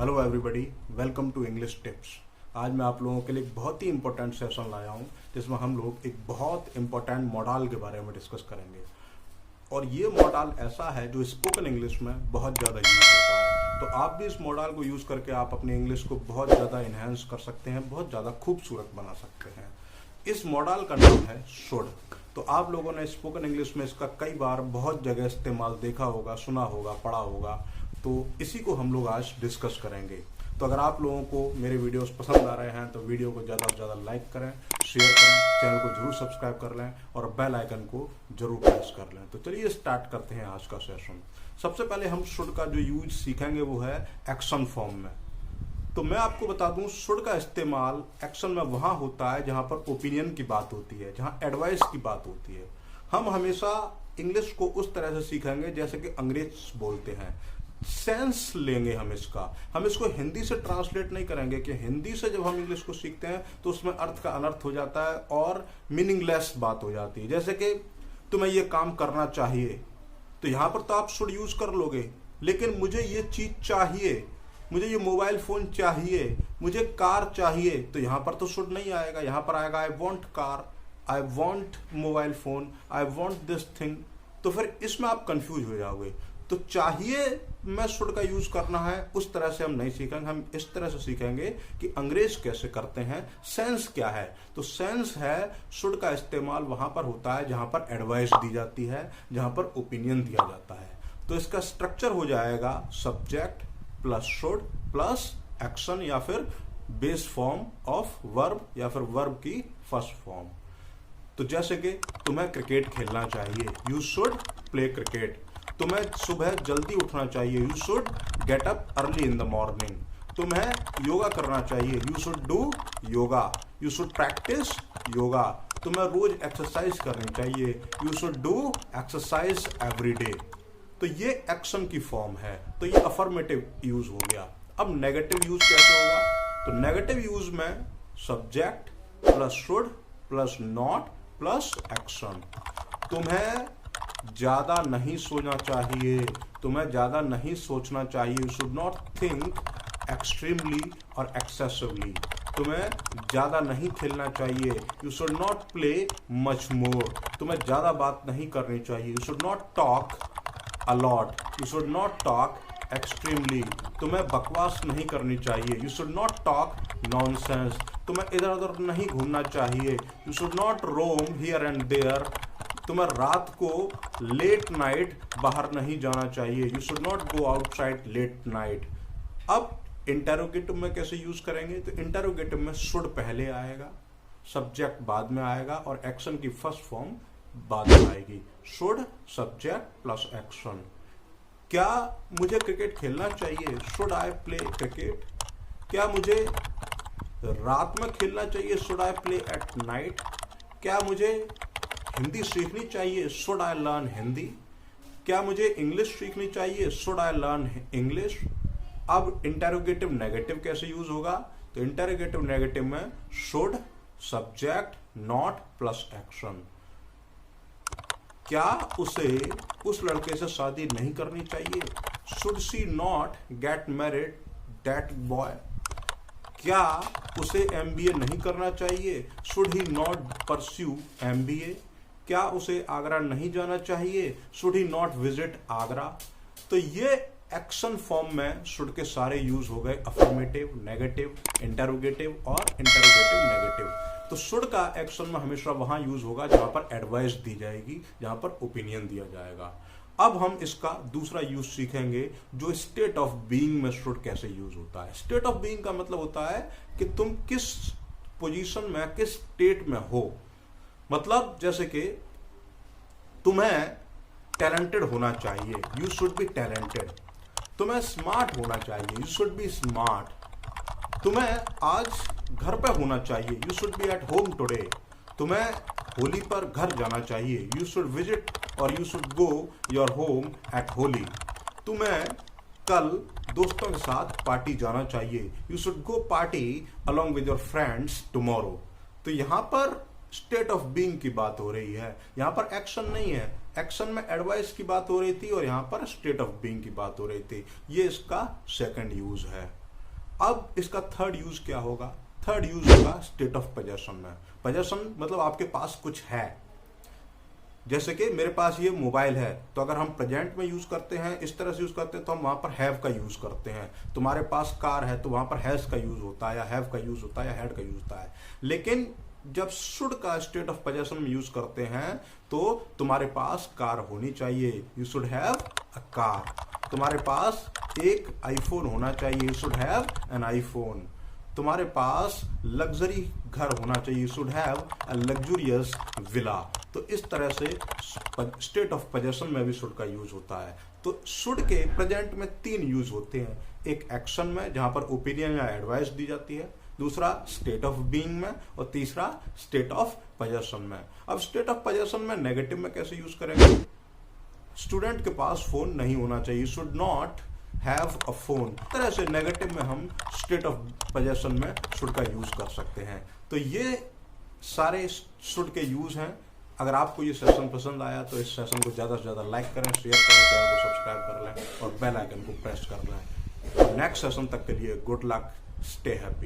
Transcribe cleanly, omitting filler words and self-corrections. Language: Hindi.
Hello everybody, welcome to English tips. आज मैं आप लोगों के लिए एक बहुत ही इंपॉर्टेंट सेशन लाया हूं जिसमें हम लोग एक बहुत इंपॉर्टेंट मॉडल के बारे में डिस्कस करेंगे। और ये मॉडल ऐसा है जो स्पोकन इंग्लिश में बहुत ज़्यादा यूज होता है। तो आप भी इस मॉडल को यूज़ करके आप अपनी इंग्लिश को बहुत ज़्यादा इन्हेंस कर सकते हैं, बहुत ज़्यादा खूबसूरत बना सकते हैं। इस मॉडल का नाम है शुड। तो आप लोगों ने स्पोकन इंग्लिश में इसका कई बार बहुत जगह इस्तेमाल देखा होगा, सुना होगा, पढ़ा होगा। तो इसी को हम लोग आज डिस्कस करेंगे। तो अगर आप लोगों को मेरे वीडियोस पसंद आ रहे हैं तो वीडियो को ज़्यादा से ज़्यादा लाइक करें, शेयर करें, चैनल को जरूर सब्सक्राइब कर लें और बेल आइकन को जरूर प्रेस कर लें। तो चलिए स्टार्ट करते हैं आज का सेशन। सबसे पहले हम शुड का जो यूज सीखेंगे वो है एक्शन फॉर्म में। तो मैं आपको बता दूं, शुड का इस्तेमाल एक्शन में वहां होता है जहां पर ओपिनियन की बात होती है, जहां एडवाइस की बात होती है। हम हमेशा इंग्लिश को उस तरह से सीखेंगे जैसे कि अंग्रेज बोलते हैं। सेंस लेंगे हम इसको हिंदी से ट्रांसलेट नहीं करेंगे कि हिंदी से जब हम इंग्लिश को सीखते हैं तो उसमें अर्थ का अनर्थ हो जाता है और मीनिंगलेस बात हो जाती है। जैसे कि तुम्हें ये काम करना चाहिए, तो यहां पर तो आप शुड यूज कर लोगे, लेकिन मुझे ये चीज चाहिए, मुझे ये मोबाइल फोन चाहिए, मुझे कार चाहिए, तो यहां पर तो शुड नहीं आएगा। यहां पर आएगा I want car, I want mobile phone, I want this thing. तो फिर इसमें आप कंफ्यूज हो जाओगे। तो चाहिए मैं शुड का यूज करना है, उस तरह से हम नहीं सीखेंगे। हम इस तरह से सीखेंगे कि अंग्रेज कैसे करते हैं, सेंस क्या है। तो सेंस है शुड का इस्तेमाल वहां पर होता है जहां पर एडवाइस दी जाती है, जहां पर ओपिनियन दिया जाता है। तो इसका स्ट्रक्चर हो जाएगा subject plus should plus action या फिर बेस फॉर्म ऑफ वर्ब या फिर वर्ब की फर्स्ट फॉर्म। तो जैसे कि तुम्हें क्रिकेट खेलना चाहिए, यू शुड प्ले क्रिकेट। तुम्हें सुबह जल्दी उठना चाहिए, you should get up early in the morning. तुम्हें योगा करना चाहिए, you should do yoga, you should practice yoga. तुम्हें रोज एक्सरसाइज करनी चाहिए, you should do exercise every day. तो ये एक्शन की फॉर्म है। तो ये अफर्मेटिव यूज हो गया। अब नेगेटिव यूज कैसे होगा? तो नेगेटिव यूज में subject plus should plus not plus action. तुम्हें ज्यादा नहीं सोना चाहिए, तुम्हें ज्यादा नहीं सोचना चाहिए, you should not think extremely और एक्सेसिवली। तुम्हें ज्यादा नहीं खेलना चाहिए, you should not play much more. तुम्हें ज्यादा बात नहीं करनी चाहिए, you should not talk a lot, you should not talk extremely. तुम्हें बकवास नहीं करनी चाहिए, you should not talk nonsense. तुम्हें इधर उधर नहीं घूमना चाहिए, you should not roam here and there. तुम्हें रात को लेट नाइट बाहर नहीं जाना चाहिए, you should not go outside late night. अब इंटेरोगेटिव में कैसे यूज करेंगे? तो इंटेरोगेटिव में शुड पहले आएगा, सब्जेक्ट बाद में आएगा और एक्शन की फर्स्ट फॉर्म बाद में आएगी। Should subject plus action. क्या मुझे क्रिकेट खेलना चाहिए? Should I play cricket. क्या मुझे रात में खेलना चाहिए? Should I play at night. क्या मुझे हिंदी सीखनी चाहिए? Should I learn Hindi. क्या मुझे इंग्लिश सीखनी चाहिए? Should I learn English. अब इंटेरोगेटिव नेगेटिव कैसे यूज होगा? तो इंटेरोगेटिव नेगेटिव में should subject not plus action. क्या उसे उस लड़के से शादी नहीं करनी चाहिए? Should she not get married that boy. क्या उसे एमबीए नहीं करना चाहिए? Should he not pursue MBA. क्या उसे आगरा नहीं जाना चाहिए? Should he not visit Agra. तो ये एक्शन फॉर्म में शुड के सारे यूज हो गए, अफर्मेटिव, नेगेटिव, इंटेरोगेटिव और इंटेरोगेटिव नेगेटिव। तो शुड का एक्शन में हमेशा वहां यूज होगा जहां पर एडवाइस दी जाएगी, जहां पर ओपिनियन दिया जाएगा। अब हम इसका दूसरा यूज सीखेंगे जो स्टेट ऑफ बीइंग में शुड कैसे यूज होता है। स्टेट ऑफ बीइंग का मतलब होता है कि तुम किस पोजीशन में, किस स्टेट में हो। मतलब जैसे कि तुम्हें टैलेंटेड होना चाहिए, यू शुड बी टैलेंटेड। तुम्हें स्मार्ट होना चाहिए, यू शुड बी स्मार्ट। तुम्हें आज घर पे होना चाहिए, you should be at home today. तुम्हें होली पर घर जाना चाहिए, यू शुड विजिट और you should go your home at Holi. तुम्हें कल दोस्तों के साथ पार्टी जाना चाहिए, you should go party along with your friends tomorrow. तो यहां पर स्टेट ऑफ बीइंग की बात हो रही है, यहां पर एक्शन नहीं है। एक्शन में एडवाइस की बात हो रही थी और यहां पर स्टेट ऑफ बीइंग की बात हो रही थी। ये इसका सेकंड यूज है। अब इसका थर्ड यूज क्या होगा? थर्ड यूज होगा स्टेट ऑफ पोजेशन में। पोजेशन मतलब आपके पास कुछ है। जैसे कि मेरे पास ये मोबाइल है, तो अगर हम प्रेजेंट में यूज करते हैं, इस तरह से यूज करते हैं, तो हम वहां पर हैव का यूज करते हैं। तुम्हारे पास कार है तो वहां पर हैज का यूज होता है, या हैव का यूज होता है, या हैड का यूज होता है। लेकिन जब शुड का स्टेट ऑफ पोजेशन में यूज करते हैं तो तुम्हारे पास कार होनी चाहिए, you should have a car. तुम्हारे पास एक आईफोन होना चाहिए, you should have an iPhone. तुम्हारे पास लग्जरी घर होना चाहिए, you should have a luxurious villa. तो इस तरह से स्टेट ऑफ पोजेशन में भी शुड का यूज होता है। तो शुड के प्रेजेंट में 3 यूज होते हैं। एक एक्शन में जहां पर ओपिनियन या एडवाइस दी जाती है, दूसरा स्टेट ऑफ बीइंग में, और तीसरा स्टेट ऑफ पोजेशन में। अब स्टेट ऑफ पोजेशन में नेगेटिव में कैसे यूज करेंगे? स्टूडेंट के पास फोन नहीं होना चाहिए, should not have a phone. तरह से नेगेटिव में हम स्टेट ऑफ पोजेशन में शुड का यूज कर सकते हैं। तो ये सारे शुड के यूज हैं। अगर आपको ये सेशन पसंद आया तो इस सेशन को ज़्यादा से ज़्यादा लाइक करें, शेयर करें, चैनल को सब्सक्राइब कर लें और बेल आइकन को प्रेस कर लें। नेक्स्ट सेशन तक के लिए गुड लक, स्टे हैप्पी।